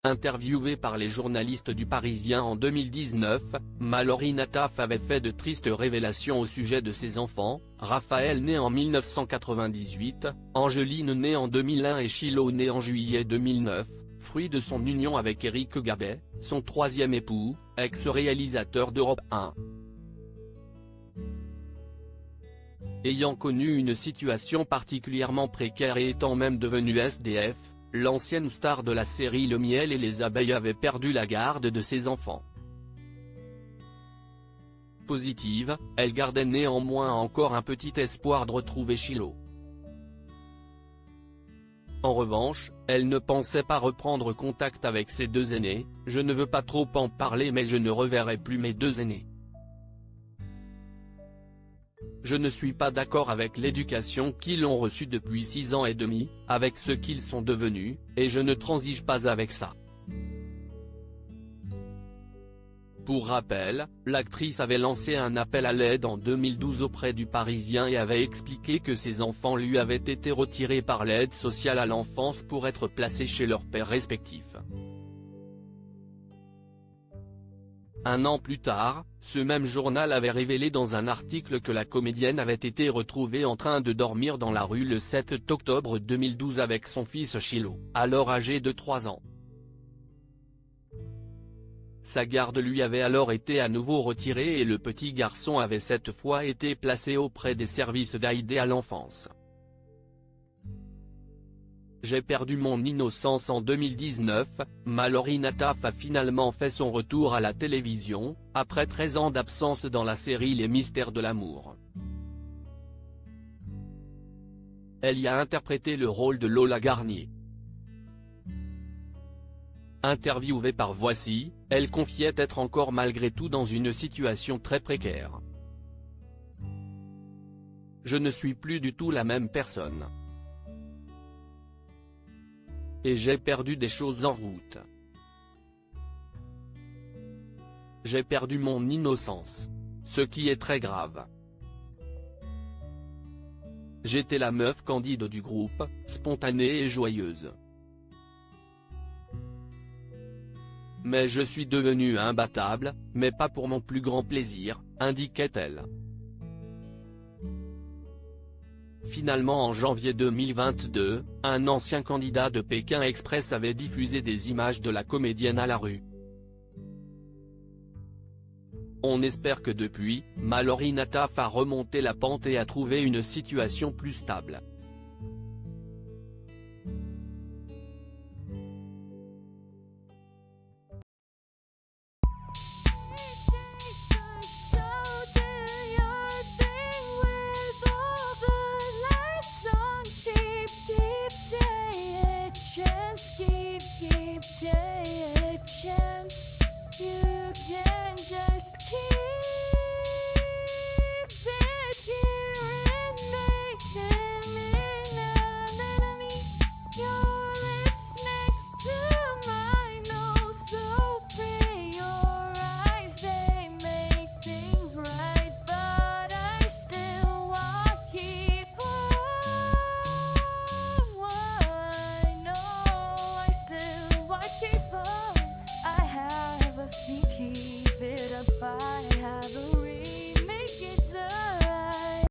Interviewée par les journalistes du Parisien en 2019, Mallory Nataf avait fait de tristes révélations au sujet de ses enfants, Raphaël né en 1998, Angeline née en 2001 et Shiloh né en juillet 2009, fruit de son union avec Éric Gabet, son troisième époux, ex-réalisateur d'Europe 1. Ayant connu une situation particulièrement précaire et étant même devenue SDF, l'ancienne star de la série Le Miel et les Abeilles avait perdu la garde de ses enfants. Positive, elle gardait néanmoins encore un petit espoir de retrouver Shiloh. En revanche, elle ne pensait pas reprendre contact avec ses deux aînés. « Je ne veux pas trop en parler mais je ne reverrai plus mes deux aînés. Je ne suis pas d'accord avec l'éducation qu'ils ont reçue depuis 6 ans et demi, avec ce qu'ils sont devenus, et je ne transige pas avec ça. » Pour rappel, l'actrice avait lancé un appel à l'aide en 2012 auprès du Parisien et avait expliqué que ses enfants lui avaient été retirés par l'aide sociale à l'enfance pour être placés chez leurs pères respectifs. Un an plus tard, ce même journal avait révélé dans un article que la comédienne avait été retrouvée en train de dormir dans la rue le 7 octobre 2012 avec son fils Shiloh, alors âgé de 3 ans. Sa garde lui avait alors été à nouveau retirée et le petit garçon avait cette fois été placé auprès des services d'aide à l'enfance. J'ai perdu mon innocence en 2019, Mallory Nataf a finalement fait son retour à la télévision, après 13 ans d'absence dans la série Les Mystères de l'amour. Elle y a interprété le rôle de Lola Garnier. Interviewée par Voici, elle confiait être encore malgré tout dans une situation très précaire. « Je ne suis plus du tout la même personne. Et j'ai perdu des choses en route. J'ai perdu mon innocence. Ce qui est très grave. J'étais la meuf candide du groupe, spontanée et joyeuse. Mais je suis devenue imbattable, mais pas pour mon plus grand plaisir, indiquait-elle. Finalement en janvier 2022, un ancien candidat de Pékin Express avait diffusé des images de la comédienne à la rue. On espère que depuis, Mallory Nataf a remonté la pente et a trouvé une situation plus stable.